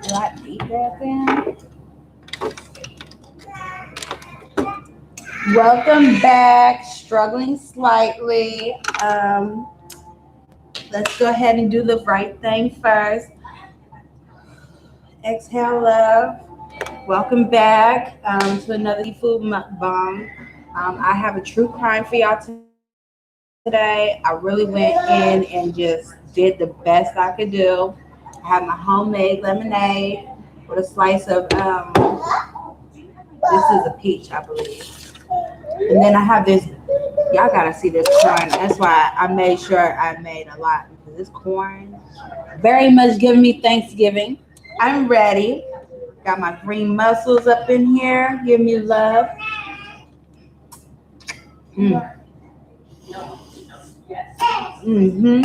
Do I eat that then? Welcome back. Struggling slightly. Let's go ahead and do the right thing first. Exhale, love. Welcome back to another seafood mukbang. I have a true crime for y'all today. I really went in and just did the best I could do. I have my homemade lemonade with a slice of this is a peach, I believe. And then I have this. Y'all gotta see this corn. That's why I made sure I made a lot because this corn very much giving me Thanksgiving. I'm ready. Got my green mussels up in here. Give me love. Mm. Mm-hmm.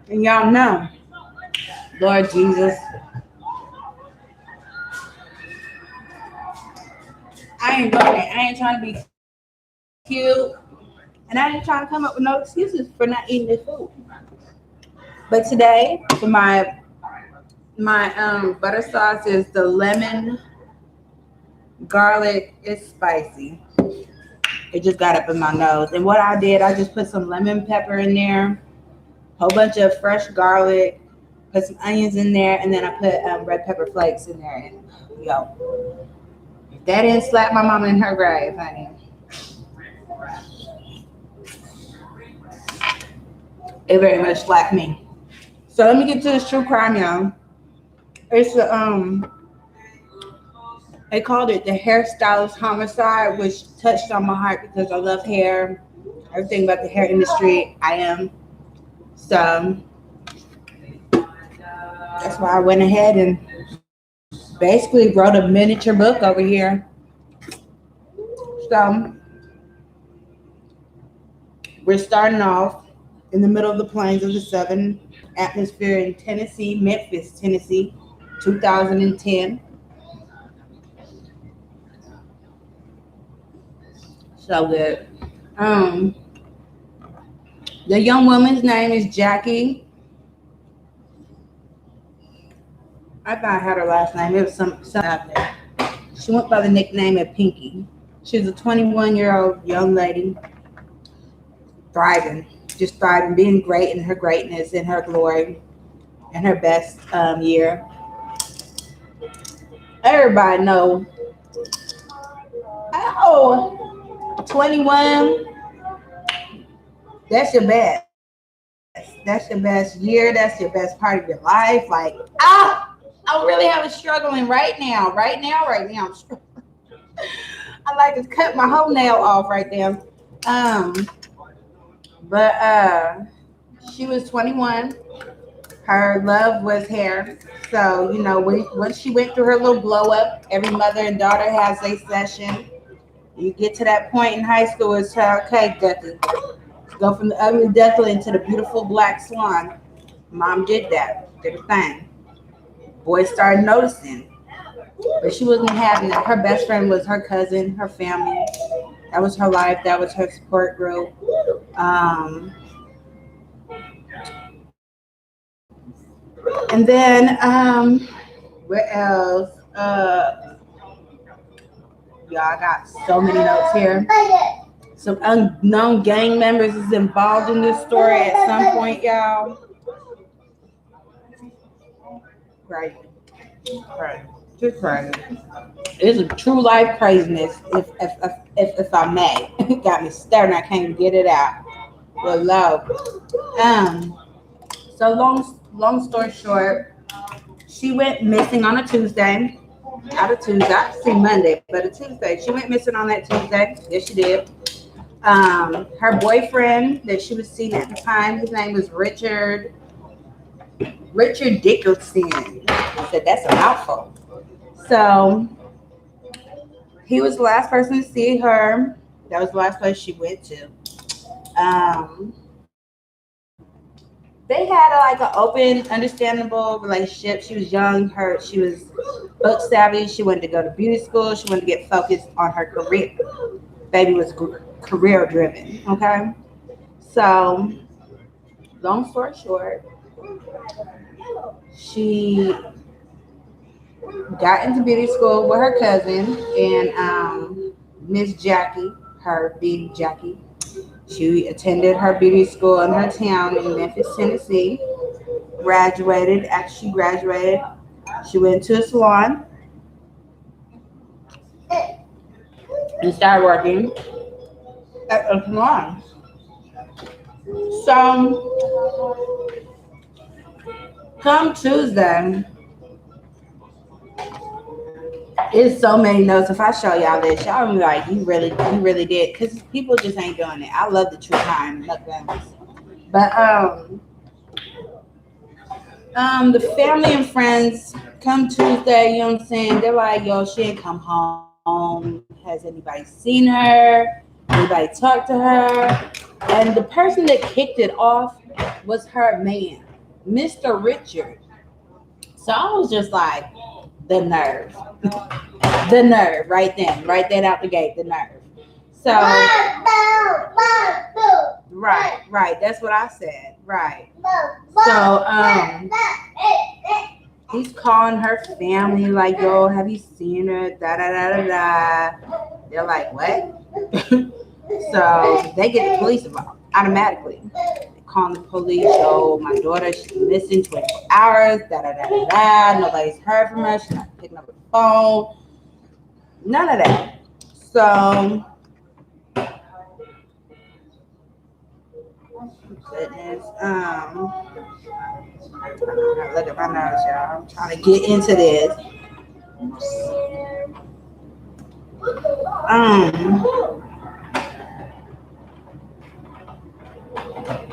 And y'all know, Lord Jesus, I ain't trying to be cute, and I ain't trying to come up with no excuses for not eating this food. But today, for my butter sauce is the lemon garlic. It's spicy. It just got up in my nose. And what I did, I just put some lemon pepper in there, whole bunch of fresh garlic, put some onions in there, and then I put red pepper flakes in there. And yo, if that didn't slap my mama in her grave, honey. It very much slapped me. So let me get to this true crime, y'all. It's they called it the hairstylist homicide, which touched on my heart because I love hair, everything about the hair industry. I am. So that's why I went ahead and basically wrote a miniature book over here. So we're starting off in the middle of the plains of the southern atmosphere in Tennessee, Memphis, Tennessee, 2010. So good. Um, the young woman's name is Jackie. I thought I had her last name. It was something out there. She went by the nickname of Pinky. She was a 21-year-old young lady, thriving, just thriving, being great in her greatness, in her glory, in her best year. Everybody know, oh, 21, that's your best. That's your best year. That's your best part of your life. Like, I'm really having struggling right now. I'm struggling. I like to cut my whole nail off right there. Um, but she was 21. Her love was hair. So, once she went through her little blow up, every mother and daughter has a session. You get to that point in high school, it's okay, Ducky. Go from the ugly duckling to the beautiful black swan. Mom did that. Did a thing. Boys started noticing. But she wasn't having it. Her best friend was her cousin, her family. That was her life. That was her support group. Um, and then, what else? Y'all, I got so many notes here. Some unknown gang members is involved in this story at some point, y'all. Crazy. Crazy. Just crazy. It's a true life craziness, if I may. It got me staring. I can't get it out. But love. Um. So long story short, she went missing on a Tuesday. Out of Tuesday, I see Monday, but a Tuesday. She went missing on that Tuesday. Yes, she did. Her boyfriend that she was seeing at the time, his name was Richard Dickerson. I said that's a mouthful. So he was the last person to see her. That was the last place she went to. Um, they had like an open, understandable relationship. She was young. She was book savvy. She wanted to go to beauty school. She wanted to get focused on her career. Baby was career driven. Okay, so long story short, She got into beauty school with her cousin and Miss Jackie, her being Jackie. She attended her beauty school in her town in Memphis, Tennessee. Graduated. After she graduated, she went to a salon and started working at a salon. So come Tuesday, it's so many notes. If I show y'all this, y'all gonna be like, you really did, because people just ain't doing it. I love the true crime mukbangs, but the family and friends come Tuesday. You know what I'm saying? They're like, yo, she ain't come home. Has anybody seen her? Anybody talked to her? And the person that kicked it off was her man, Mr. Richard. So I was just like, the nerve. The nerve right then out the gate, the nerve. So right, that's what I said. Right. So he's calling her family like, yo, have you seen her? Da da da da da. They're like, what? So they get the police involved automatically. They call the police, yo, my daughter, she's missing 24 hours, da da da da da. Nobody's heard from her, she's not picking up the phone. None of that. So, goodness. Look at my nose, y'all. I'm trying to get into this.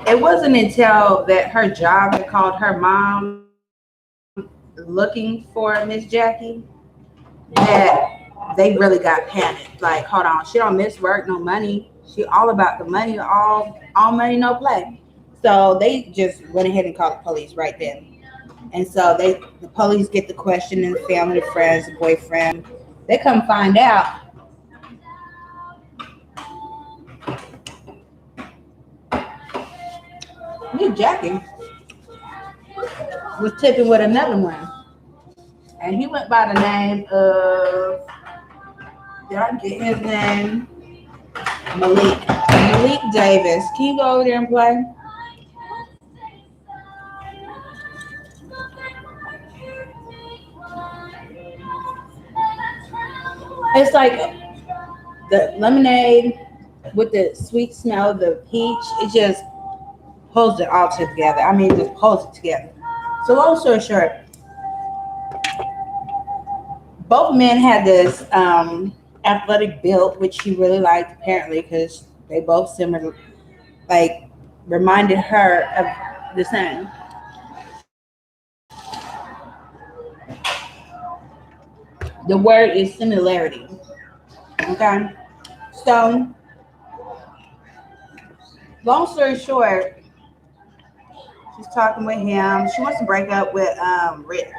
It wasn't until that her job had called her mom looking for Miss Jackie that they really got panicked. Like, hold on, she don't miss work, no money. She all about the money, all money, no play. So they just went ahead and called the police right then. And so the police get the question and the family, the friends, the boyfriend. They come find out. Miss Jackie was tipping with another one. And he went by the name of, did I get his name? Malik Davis. Can you go over there and play? It's like the lemonade with the sweet smell of the peach. It just pulls it all together. I mean, it just pulls it together. So long story short, both men had this athletic build, which she really liked apparently because they both similar, like reminded her of the same. The word is similarity. Okay. So long story short, she's talking with him. She wants to break up with Rich.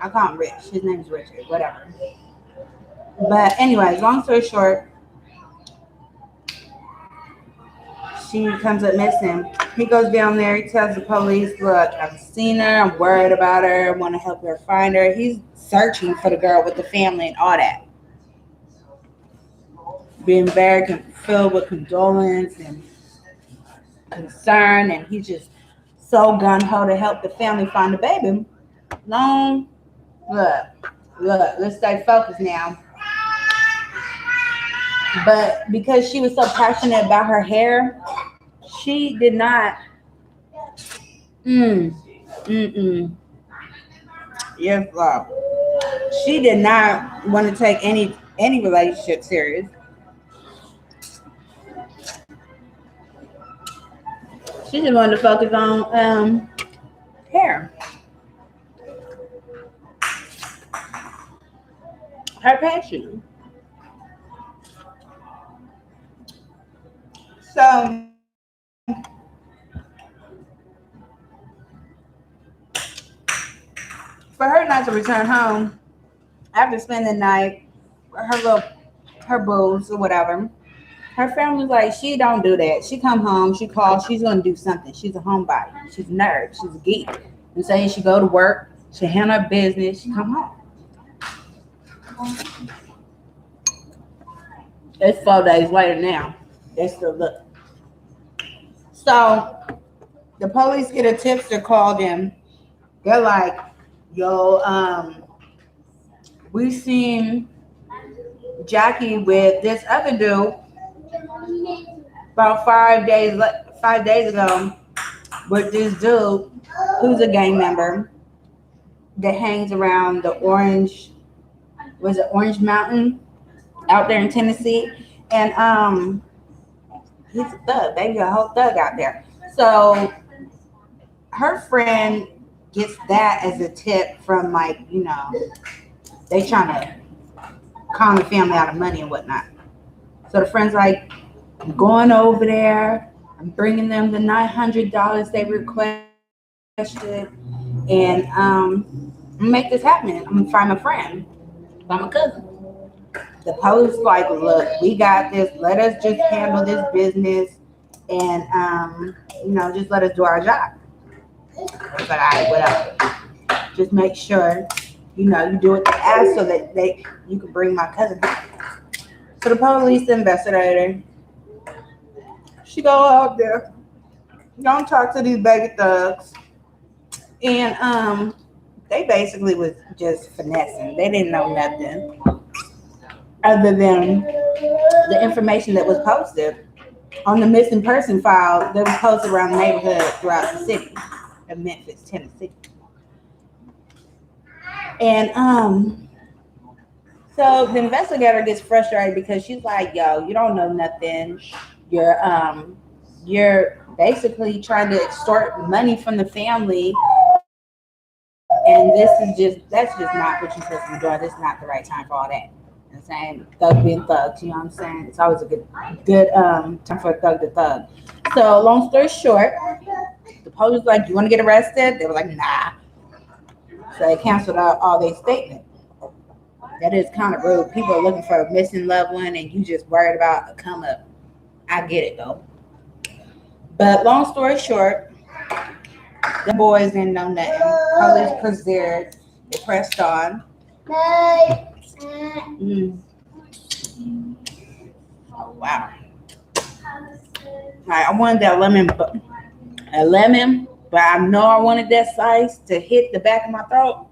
I call him Rich. His name is Richard. Whatever. But anyways, long story short, she comes up missing. He goes down there. He tells the police, look, I've seen her. I'm worried about her. I want to help her find her. He's searching for the girl with the family and all that. Being very filled with condolence and concern. And he's just so gung-ho to help the family find the baby. Look, let's stay focused now. But because she was so passionate about her hair, she did not. Yes, love. She did not want to take any relationship serious. She just wanted to focus on hair. Her passion. So for her not to return home after spending the night with her booze or whatever, her family's like, she don't do that. She come home, she calls, she's gonna do something. She's a homebody. She's a nerd. She's a geek. and saying she go to work, she handle her business, she come home. It's 4 days later now. They still look. So the police get a tipster call them. They're like, yo, we seen Jackie with this other dude about 5 days ago with this dude who's a gang member that hangs around the Orange Mountain out there in Tennessee. And he's a thug, baby, a whole thug out there. So her friend gets that as a tip from, like, they trying to con the family out of money and whatnot. So the friend's like, I'm going over there, I'm bringing them the $900 they requested, and I'm gonna make this happen. I'm gonna find my friend, find my cousin. The police like, look, we got this. Let us just handle this business, and just let us do our job. I was like, all right, whatever. Just make sure, you do what they ask so that you can bring my cousin back. So the police investigator, she go out there, don't talk to these baby thugs, and they basically was just finessing. They didn't know nothing other than the information that was posted on the missing person file that was posted around the neighborhood throughout the city of Memphis, Tennessee. And so the investigator gets frustrated because she's like, yo, you don't know nothing. You're basically trying to extort money from the family, and that's just not what you're supposed to be doing. This is not the right time for all that. You know what I'm saying? Thug being thugs, you know what I'm saying? It's always a good time for a thug to thug. So long story short, the police was like, you want to get arrested? They were like, nah. So they canceled out all their statements. That is kind of rude. People are looking for a missing loved one and you just worried about a come up. I get it though. But long story short, the boys didn't know nothing. Police persevered. They pressed on. Oh, wow. All right, I wanted that lemon, but I know I wanted that slice to hit the back of my throat.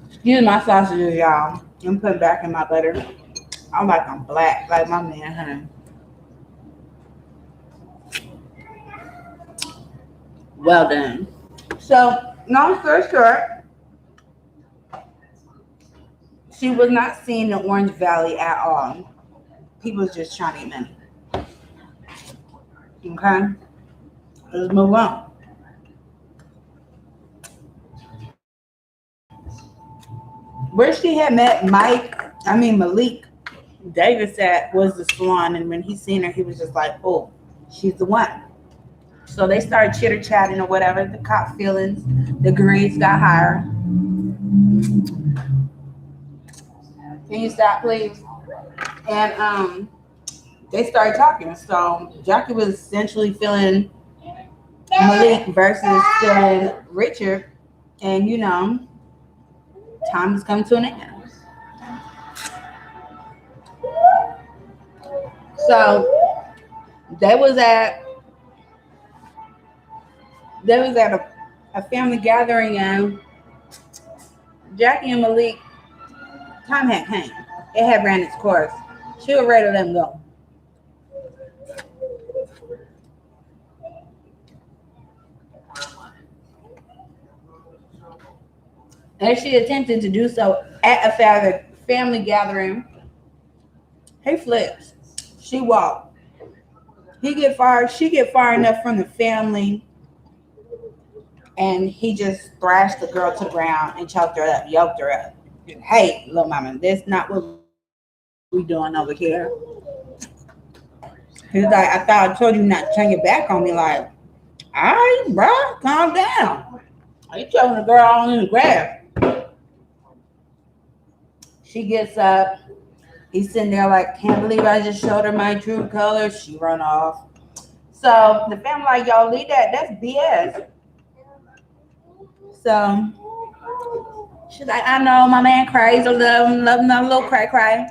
Excuse my sausages, y'all. I'm putting back in my butter. I'm black, like my man, honey. Well done. So, long story short, she was not seeing the Orange Valley at all. People was just trying to eat money. Okay? Let's move on. Where she had met Malik Davis at was the salon, and when he seen her, he was just like, oh, she's the one. So they started chitter-chatting or whatever. The cop feelings, the grades got higher. Can you stop, please? And they started talking. So Jackie was essentially feeling Malik versus feeling Richard, and time has come to an end. So they was at a family gathering, and Jackie and Malik, time had came. It had ran its course. She was ready to let them go. As she attempted to do so at a family gathering, he flips. She walked. He get fired. She get far enough from the family, and he just thrashed the girl to the ground and choked her up, yoked her up. Hey, little mama, that's not what we doing over here. He's like, I thought I told you not to turn your back on me. Like, all right, bro, calm down. He throwing the girl on in the grass. She gets up. He's sitting there like, can't believe I just showed her my true colors. She run off. So the family like, y'all leave that. That's BS. So she's like, I know my man cries. I love him, a little cry.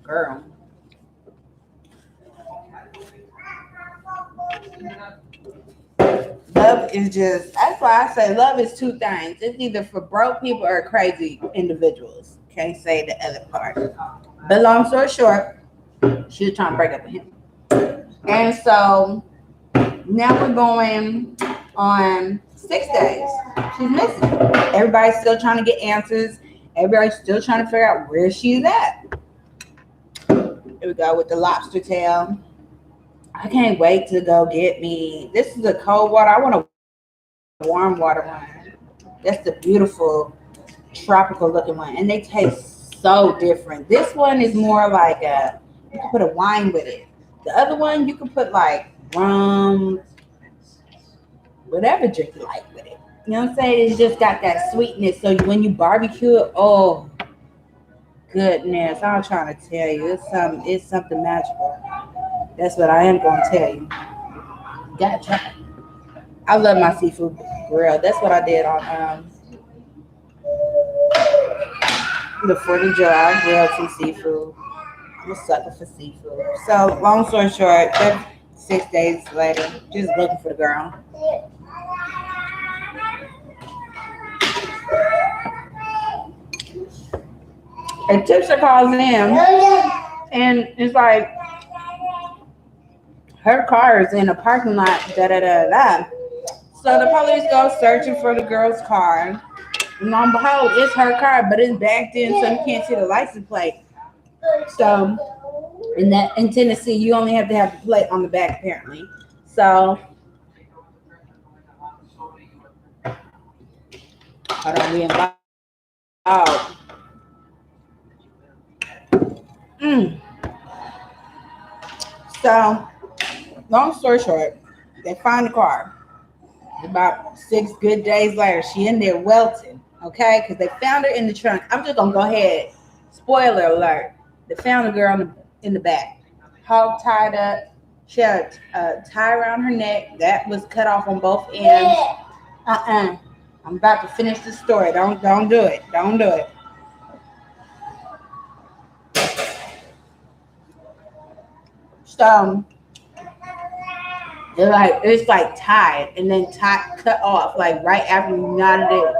Girl. Love is just, that's why I say love is two things. It's either for broke people or crazy individuals. Can't say the other part. But long story short, she was trying to break up with him. And so now we're going on 6 days. She's missing. Everybody's still trying to get answers. Everybody's still trying to figure out where she's at. Here we go with the lobster tail. I can't wait to go get me. This is a cold water. I want a warm water one. That's the beautiful tropical looking one. And they taste so different. This one is more like you can put a wine with it. The other one, you can put like rum, whatever drink you like with it. You know what I'm saying? It's just got that sweetness. So when you barbecue it, oh goodness, I'm trying to tell you, it's something magical. That's what I am going to tell you. You gotta try. I love my seafood grill. That's what I did on the 4th of July. I grilled some seafood. I'm a sucker for seafood. So long story short, 6 days later, just looking for the girl. And Tipster calls in, and it's like her car is in a parking lot. Da da da da. So the police go searching for the girl's car. And lo and behold, it's her car, but it's backed in, so you can't see the license plate. So in Tennessee, you only have to have the plate on the back, apparently. So hold on, we involved. So, long story short, they find the car. About 6 good days later, she in there welting, okay? Because they found her in the trunk. I'm just gonna go ahead. Spoiler alert: they found the girl in the back, hog tied up. She had a tie around her neck that was cut off on both ends. I'm about to finish the story. Don't do it. Don't do it. So it's like tied and then cut off like right after you knotted it.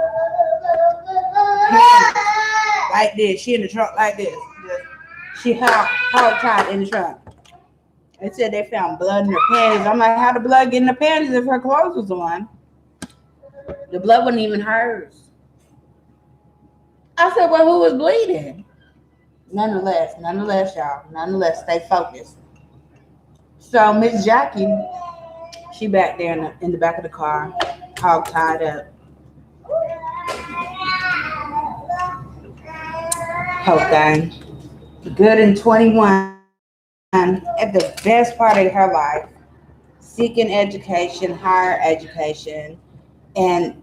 Like this. She in the trunk like this. She hog tied in the trunk. They said they found blood in her panties. I'm like, how the blood get in the panties if her clothes was on? The blood wasn't even hers. I said, well, who was bleeding? Nonetheless, y'all. Nonetheless, stay focused. So Miss Jackie, she back there in the back of the car, hog tied up. Whole thing. Good in 21. At the best part of her life, seeking education, higher education. And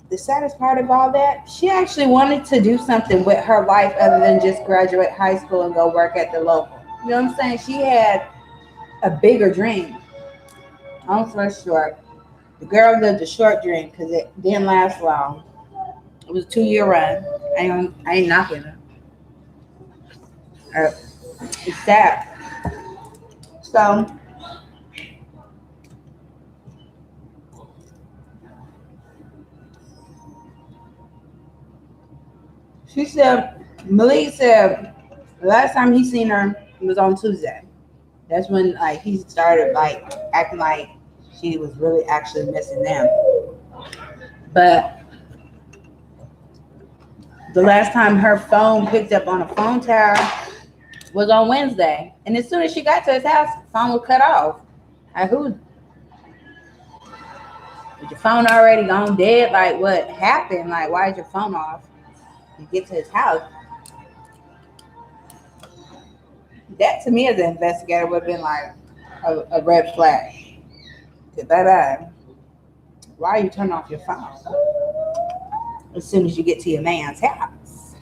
the saddest part of all that, she actually wanted to do something with her life other than just graduate high school and go work at the local. You know what I'm saying? She had a bigger dream. Long story short, the girl lived a short dream because it didn't last long. It was a 2-year run. I ain't knocking her. It's sad. So she said, Malik said last time he seen her was on Tuesday. That's when like he started like acting like she was really actually missing them. But the last time her phone picked up on a phone tower was on Wednesday. And as soon as she got to his house, the phone was cut off. Like, was your phone already gone dead? Like, what happened? Like, why is your phone off? You get to his house. That to me as an investigator would have been like a red flag. Bye-bye. Why are you turning off your phone as soon as you get to your man's house?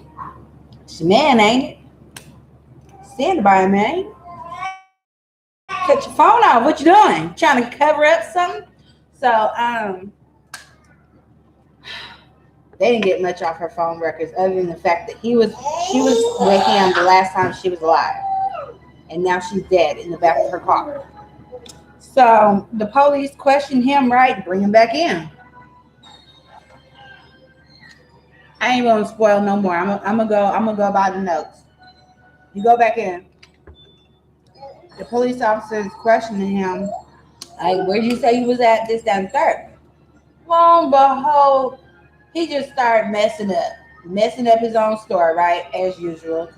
It's your man, ain't it? Stand by, man. Cut your phone off. What you doing? Trying to cover up something? So, they didn't get much off her phone records other than the fact that she was with him the last time she was alive. And now she's dead in the back of her car. So the police questioned him, right? Bring him back in. I ain't gonna spoil no more. I'm gonna go by the notes. You go back in. The police officers questioning him, like, where'd you say you was at? This, that, and third. Lo and behold, he just started messing up his own story, right? As usual.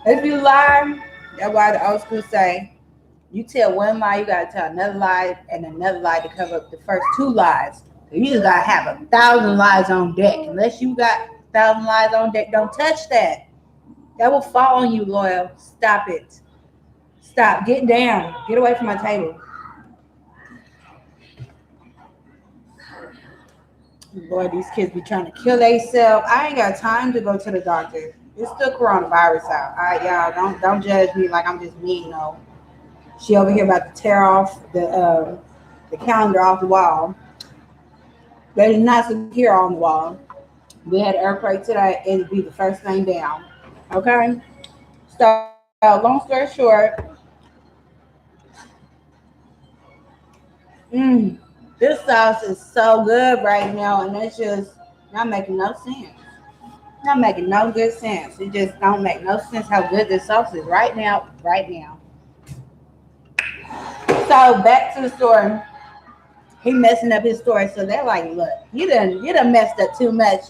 If you lie, that's why the old school say, you tell one lie, you gotta tell another lie and another lie to cover up the first two lies. So you just gotta have 1,000 lies on deck. Unless you got 1,000 lies on deck, don't touch that. That will fall on you, Loyal. Stop it. Stop. Get down. Get away from my table. Boy, these kids be trying to kill themselves. I ain't got time to go to the doctor. It's still coronavirus out. All right, y'all, don't judge me like I'm just mean. No, she over here about to tear off the calendar off the wall. That is not secure on the wall. We had an earthquake today, and it'd be the first thing down. Okay, so long story short, this sauce is so good right now, and it's just not making no sense. Not making no good sense. It just don't make no sense how good this sauce is right now. Right now. So back to the story. He messing up his story. So they're like, look, you done messed up too much.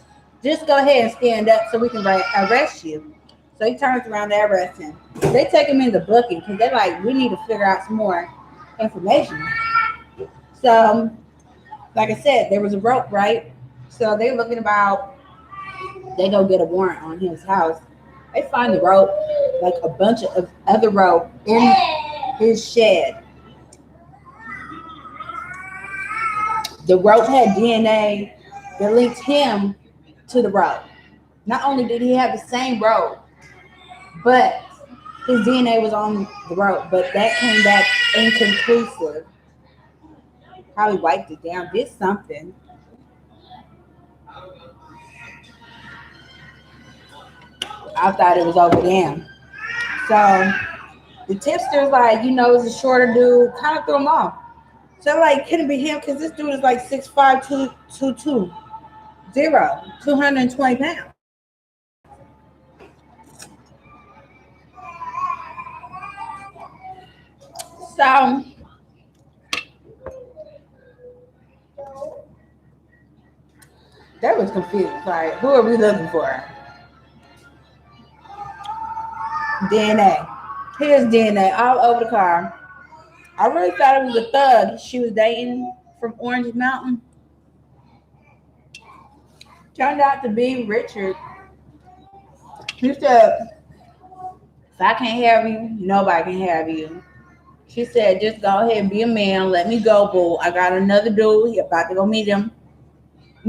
Just go ahead and stand up so we can arrest you. So he turns around to arrest him. They take him into booking because they're like, we need to figure out some more information. So, like I said, there was a rope, right? So they're looking about, they go get a warrant on his house. They find the rope, like a bunch of other rope in his shed. The rope had DNA that linked him to the rope. Not only did he have the same rope, but his DNA was on the rope, but that came back inconclusive. Probably wiped it down, did something. I thought it was over them. So the tipster's like, it's a shorter dude, kind of threw him off. So like, couldn't be him because this dude is like 6'5", 220, 220 pounds. So they was confused. Like, who are we looking for? DNA. Here's DNA all over the car. I really thought it was a thug she was dating from Orange Mountain. Turned out to be Richard. He said, if I can't have you, nobody can have you. She said, just go ahead and be a man. Let me go, boo. I got another dude. He about to go meet him.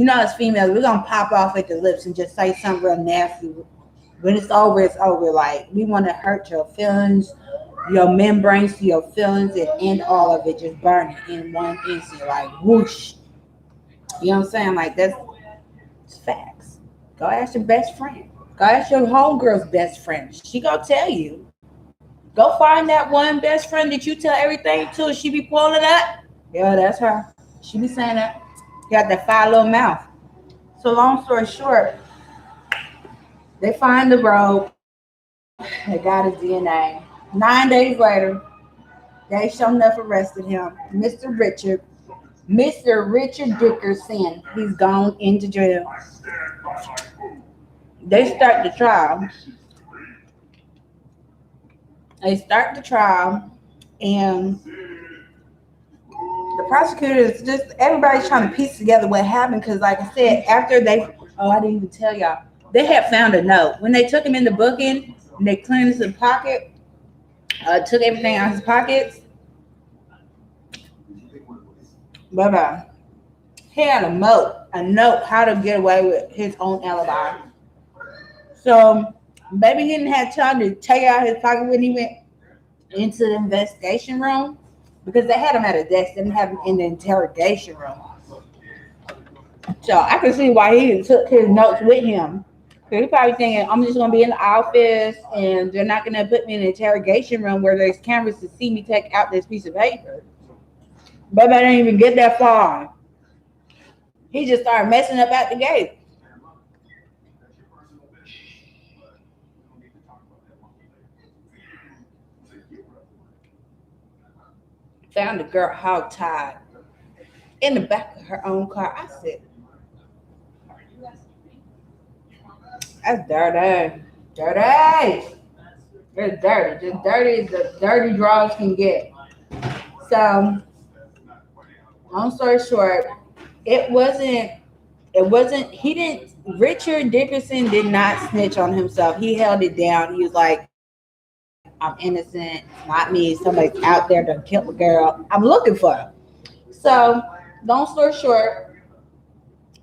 As females, we're going to pop off at the lips and just say something real nasty. When it's over, it's over. Like, we want to hurt your feelings, your membranes to your feelings, and end all of it just burning in one instant. Like, whoosh. You know what I'm saying? Like, that's facts. Go ask your best friend. Go ask your homegirl's best friend. She gonna tell you. Go find that one best friend that you tell everything to. She be pulling up. Yeah, that's her. She be saying that. Got that foul little mouth. So long story short, they find the rope. They got his DNA. 9 days later, they sure enough arrested him. Mr. Richard Dickerson. He's gone into jail. They start the trial. And the prosecutors, just everybody's trying to piece together what happened. Because, like I said, after I didn't even tell y'all, they had found a note when they took him in the booking and they cleaned his pocket. took everything out of his pockets. But he had a note how to get away with his own alibi. So maybe he didn't have time to take out his pocket when he went into the investigation room because they had him at a desk, they didn't have him in the interrogation room. So I can see why he took his notes with him. So he probably thinking, I'm just gonna be in the office and they're not gonna put me in the interrogation room where there's cameras to see me take out this piece of paper. But I didn't even get that far. He just started messing up at the gate. Found the girl hog-tied in the back of her own car. I said, that's dirty. Dirty. It's dirty. Just dirty as the dirty draws can get. So, long story short, he didn't, Richard Dickerson did not snitch on himself. He held it down. He was like, I'm innocent. It's not me. Somebody's out there that killed the girl. I'm looking for him. So, long story short,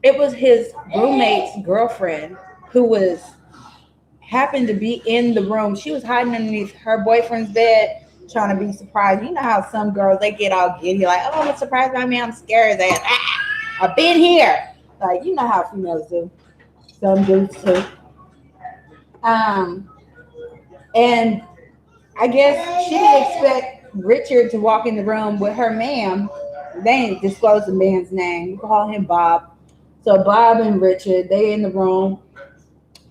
it was his roommate's girlfriend who happened to be in the room. She was hiding underneath her boyfriend's bed, trying to be surprised. You know how some girls, they get all giddy, like, oh, I'm surprised by me. I'm scared. I've been here. Like, you know how females do. Some dudes too. And I guess she didn't expect Richard to walk in the room with her man. They didn't disclose the man's name. You call him Bob. So Bob and Richard, they in the room.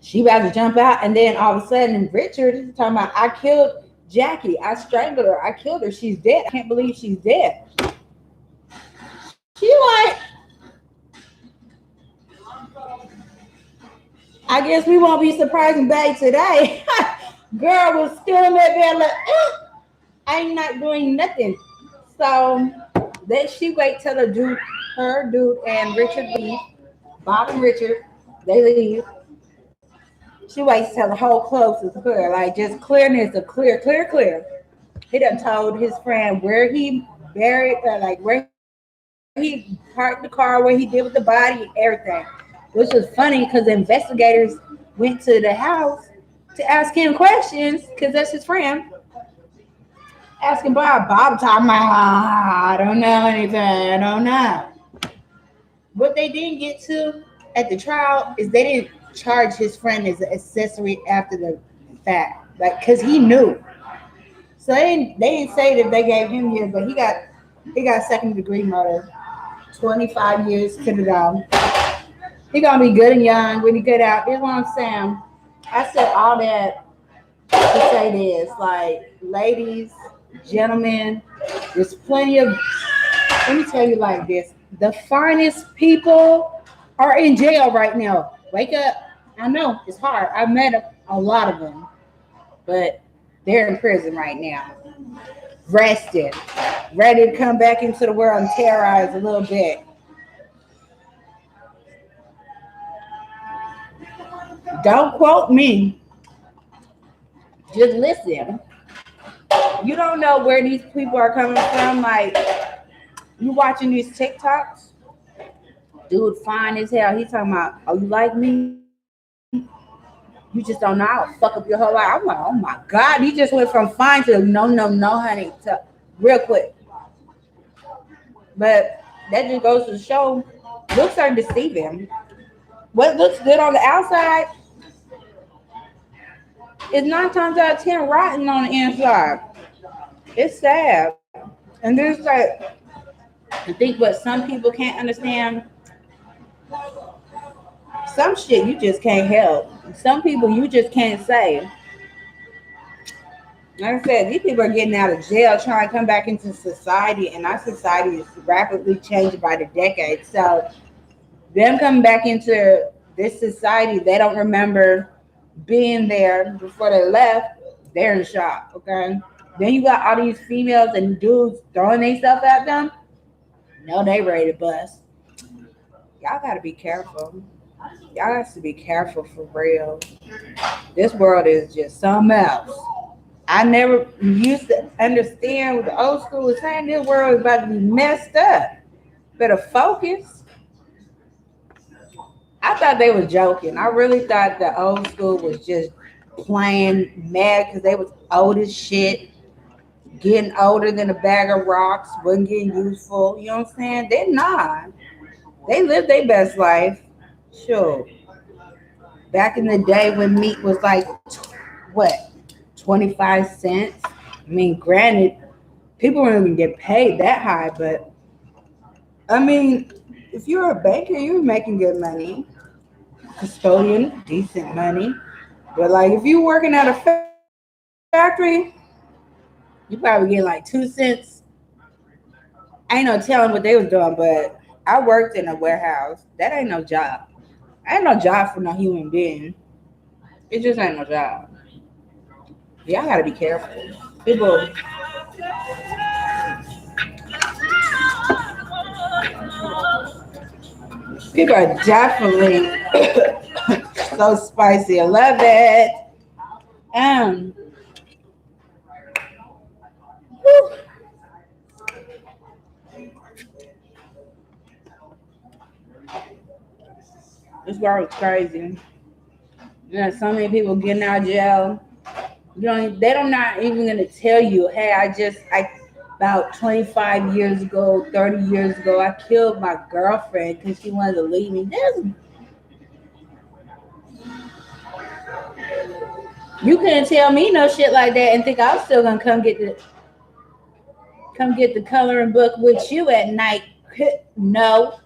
She about to jump out, and then all of a sudden, Richard is talking about, I killed Jackie. I strangled her. I killed her. She's dead. I can't believe she's dead. She like, I guess we won't be surprising back today. Girl was still in that bed like, I'm not doing nothing. So then she wait till her dude and Richard leave. Bob and Richard, they leave. She waits till the whole close is clear, like just clearness of clear. He done told his friend where he buried, like where he parked the car, where he did with the body, everything. Which was funny because the investigators went to the house to ask him questions because that's his friend. Asking Bob talking about, I don't know anything, I don't know. What they didn't get to at the trial is they didn't charge his friend as an accessory after the fact, like because he knew. So they didn't say that they gave him years, but he got second-degree murder, 25 years to the dome. He gonna be good and young when he get out. This is what I'm saying. I said all that to say this, like, ladies, gentlemen, there's plenty of. Let me tell you like this: the finest people are in jail right now. Wake up! I know it's hard. I've met a lot of them, but they're in prison right now, rested, ready to come back into the world and terrorize a little bit. Don't quote me. Just listen. You don't know where these people are coming from. Like, you watching these TikToks, dude fine as hell. He talking about, oh, you like me? You just don't know. I'll fuck up your whole life. I'm like, oh my God. He just went from fine to no, honey, to real quick. But that just goes to show looks are deceiving. What looks good on the outside is 9 times out of 10 rotten on the inside. It's sad. And there's like, I think what some people can't understand, some shit you just can't help. Some people you just can't say. Like I said, these people are getting out of jail trying to come back into society, and our society is rapidly changing by the decade. So them coming back into this society, they don't remember being there before they left. They're in shock. Okay. Then you got all these females and dudes throwing themselves at them. No, they ready to bust. Y'all gotta be careful. Y'all got to be careful for real. This world is just something else I never used to understand what the old school was saying. This world is about to be messed up. Better focus. I thought they were joking. I really thought the old school was just playing mad because they was old as shit, getting older than a bag of rocks, wasn't getting useful. You know what I'm saying? They're not. They lived their best life. Sure. Back in the day when meat was like what, 25 cents. I mean, granted, people don't even get paid that high, but I mean, if you're a baker, you're making good money. Custodian, decent money. But like if you working at a factory, you probably get like 2 cents. I ain't no telling what they was doing, but I worked in a warehouse. That ain't no job. Ain't no job for no human being. It just ain't no job. Y'all gotta be careful. People people are definitely so spicy. I love it. Um whew, this world is crazy. So many people getting out of jail. You know, they don't not even gonna tell you, hey, I about 25 years ago, 30 years ago, I killed my girlfriend because she wanted to leave me. You couldn't tell me no shit like that and think I was still gonna come get the coloring book with you at night. No,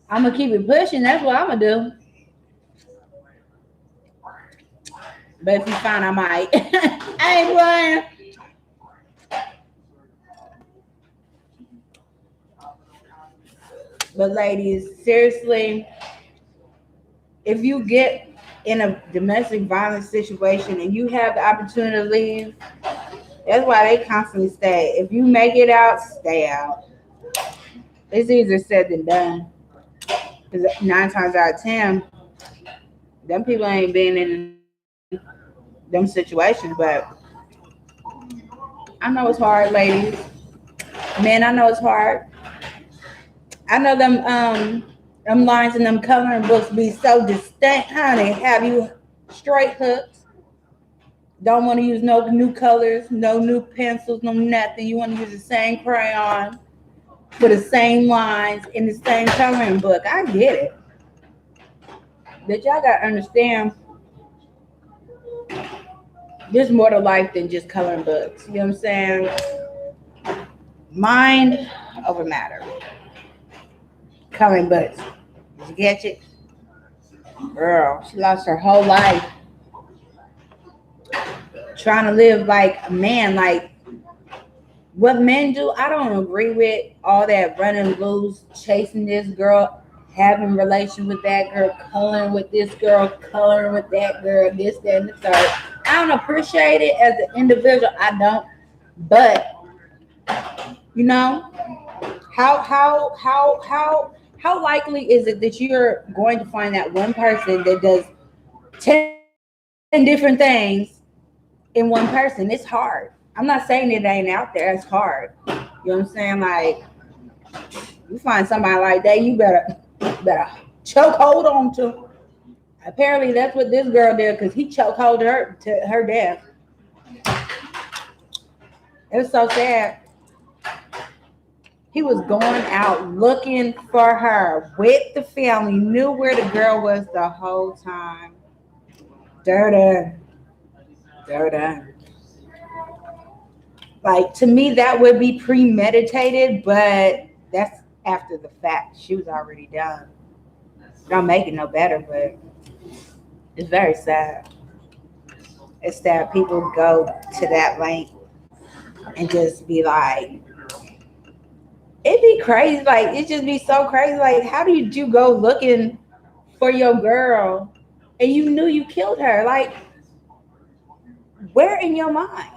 I'm gonna keep it pushing. That's what I'm gonna do. But if you find I might, I ain't lying. But ladies, seriously, if you get in a domestic violence situation and you have the opportunity to leave, that's why they constantly stay. If you make it out, stay out. It's easier said than done. Because 9 times out of 10, them people ain't been in them situations. But I know it's hard, ladies. Men, I know it's hard. I know them lines in them coloring books be so distinct, honey. Have you straight hooks? Don't want to use no new colors, no new pencils, no nothing. You want to use the same crayon for the same lines in the same coloring book. I get it. But y'all gotta understand there's more to life than just coloring books. You know what I'm saying? Mind over matter. Coloring books. Did you get it? Girl, she lost her whole life trying to live like a man, like what men do. I don't agree with all that running loose, chasing this girl, having relations with that girl, coloring with this girl, coloring with that girl, this, that, and the third. I don't appreciate it as an individual. I don't. But you know, how likely is it that you're going to find that one person that does 10 different things in one person? It's hard. I'm not saying it ain't out there. It's hard. You know what I'm saying? Like you find somebody like that, you better choke hold on to. Apparently, that's what this girl did because he choke hold her to her death. It was so sad. He was going out looking for her with the family, knew where the girl was the whole time. Dirty. Dirty. Like to me, that would be premeditated, but that's after the fact. She was already done. Don't make it no better, but it's very sad. It's sad people go to that length and just be like, it'd be crazy. Like it just be so crazy. Like how did you go looking for your girl and you knew you killed her? Like where in your mind?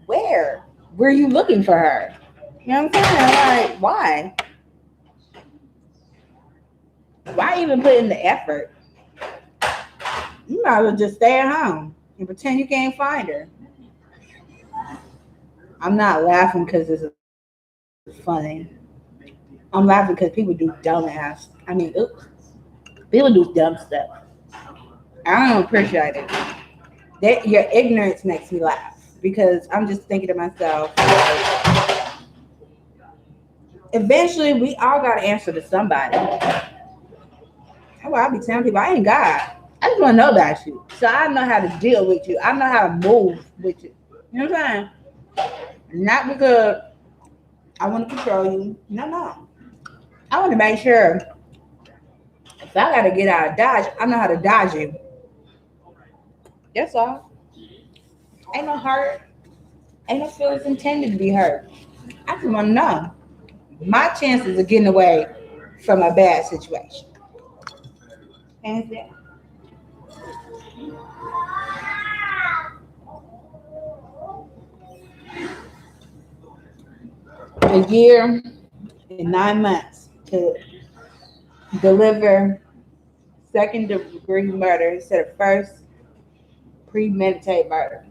Where were you looking for her? You know what I'm saying? Like why? Why even put in the effort? You might as well just stay at home and pretend you can't find her. I'm not laughing because it's funny. I'm laughing because people do dumbass. I mean, oops, people do dumb stuff. I don't appreciate it. Your ignorance makes me laugh because I'm just thinking to myself, eventually we all got to answer to somebody. That's why I be telling people I ain't God. I just want to know about you, so I know how to deal with you. I know how to move with you. You know what I'm saying? Not because I want to control you. No, no. I want to make sure if I got to get out of Dodge, I know how to dodge you. That's all. Ain't no hurt. Ain't no feelings intended to be hurt. I just want to know my chances of getting away from a bad situation. And a year and 9 months to deliver second degree murder instead of first premeditated murder.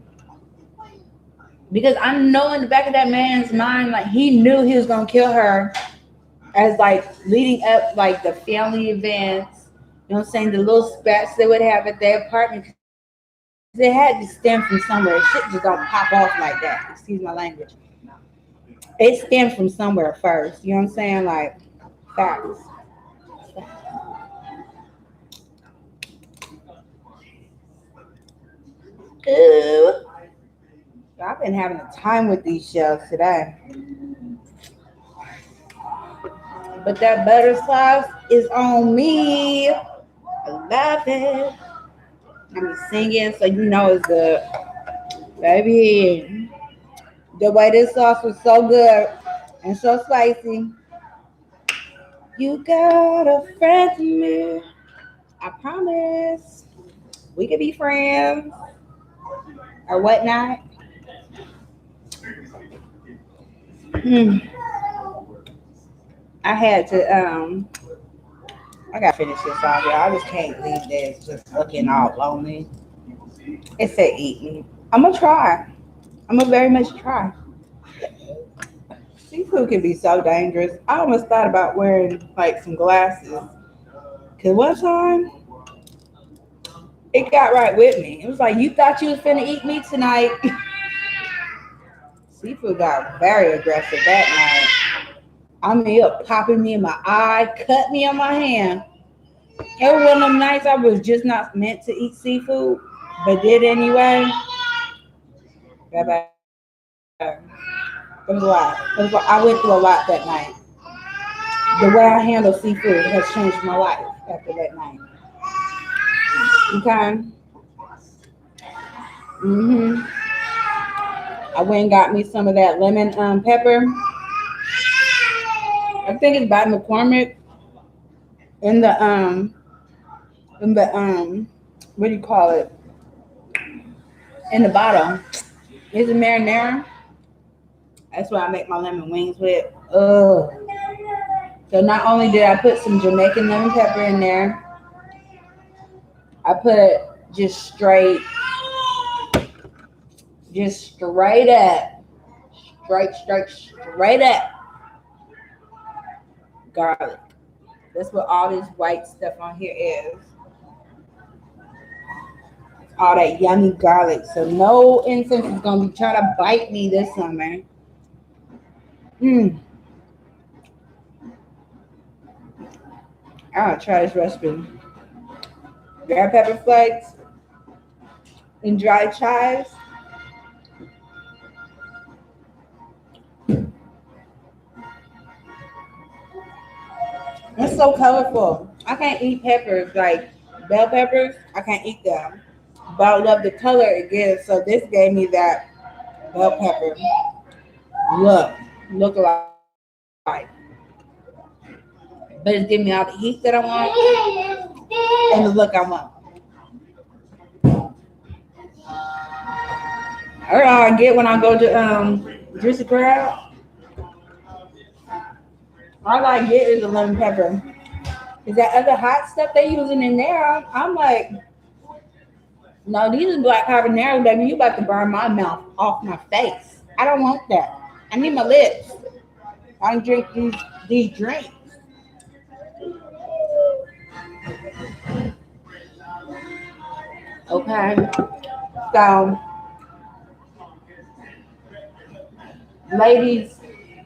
Because I know in the back of that man's mind, like he knew he was gonna kill her as like leading up like the family events, you know what I'm saying, the little spats they would have at their apartment. Because it had to stem from somewhere. Shit just don't pop off like that. Excuse my language. It stemmed from somewhere first. You know what I'm saying? Like facts. Ooh. I've been having a time with these shells today. But that butter sauce is on me. I love it. I'm singing so you know it's good. Baby, the way this sauce was so good and so spicy. You got a friend in me. I promise. We could be friends or whatnot. Hmm. I had to I gotta finish this off here. I just can't leave this just looking all lonely. It said eating. I'm gonna try. I'm gonna very much try. Seafood can be so dangerous. I almost thought about wearing like some glasses. Cause one time it got right with me. It was like you thought you was finna eat me tonight. Seafood got very aggressive that night. I mean, it popping me in my eye, cut me on my hand. It was one of them nights I was just not meant to eat seafood, but did anyway. Bye It was a lot. I went through a lot that night. The way I handle seafood has changed my life after that night. Okay. Mhm. I went and got me some of that lemon pepper. I think it's by McCormick in the what do you call it? In the bottle. It's a marinara. That's what I make my lemon wings with. Ugh. So not only did I put some Jamaican lemon pepper in there, I put just straight, just straight up, straight up garlic. That's what all this white stuff on here is. All that yummy garlic. So no insect is gonna be trying to bite me this summer. Mm, I'll try this recipe. Red pepper flakes and dry chives. It's so colorful. I can't eat peppers like bell peppers. I can't eat them. But I love the color it gives. So this gave me that bell pepper look, look like. But it's giving me all the heat that I want and the look I want. Or I get when I go to Juicy Crab. All I get is the lemon pepper. Is that other hot stuff they using in there? I'm like, no, these are black habanero, baby. You about to burn my mouth off my face. I don't want that. I need my lips. I don't drink these drinks. Okay. So, ladies,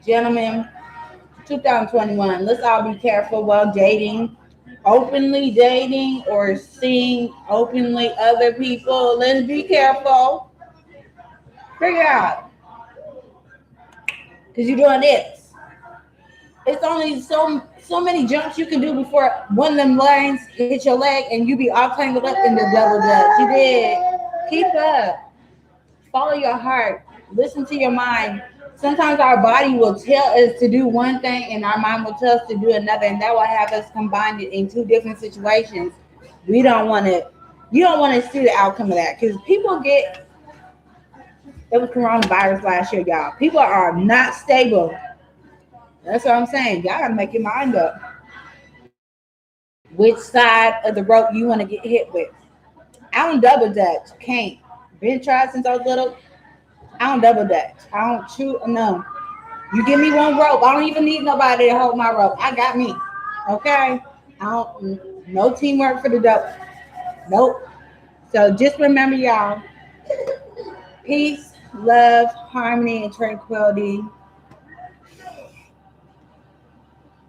gentlemen, 2021, let's all be careful while dating, openly dating or seeing openly other people. Let's be careful. Figure out, because you're doing this. It's only so many jumps you can do before one of them lines hit your leg and you be all tangled up in the double dutch. You did. Keep up. Follow your heart. Listen to your mind. Sometimes our body will tell us to do one thing and our mind will tell us to do another, and that will have us combined it in two different situations. We don't want to. You don't want to see the outcome of that because people get. It was coronavirus last year, y'all. People are not stable. That's what I'm saying. Y'all gotta make your mind up which side of the rope you want to get hit with. I don't double dutch. Can't. Been tried since I was little. I don't double dutch. I don't shoot. No. You give me one rope. I don't even need nobody to hold my rope. I got me. Okay. I don't. No teamwork for the double. Nope. So just remember, y'all. Peace, love, harmony, and tranquility.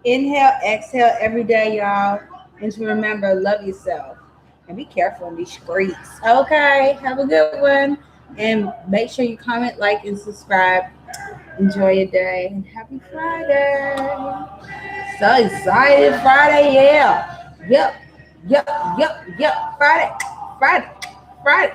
Inhale, exhale every day, y'all. And to remember, love yourself. And be careful in these streets. Okay. Have a good one. And make sure you comment, like, and subscribe. Enjoy your day. And happy Friday. So excited. Friday, yeah. Yep. Yep. Yep. Yep. Friday. Friday. Friday.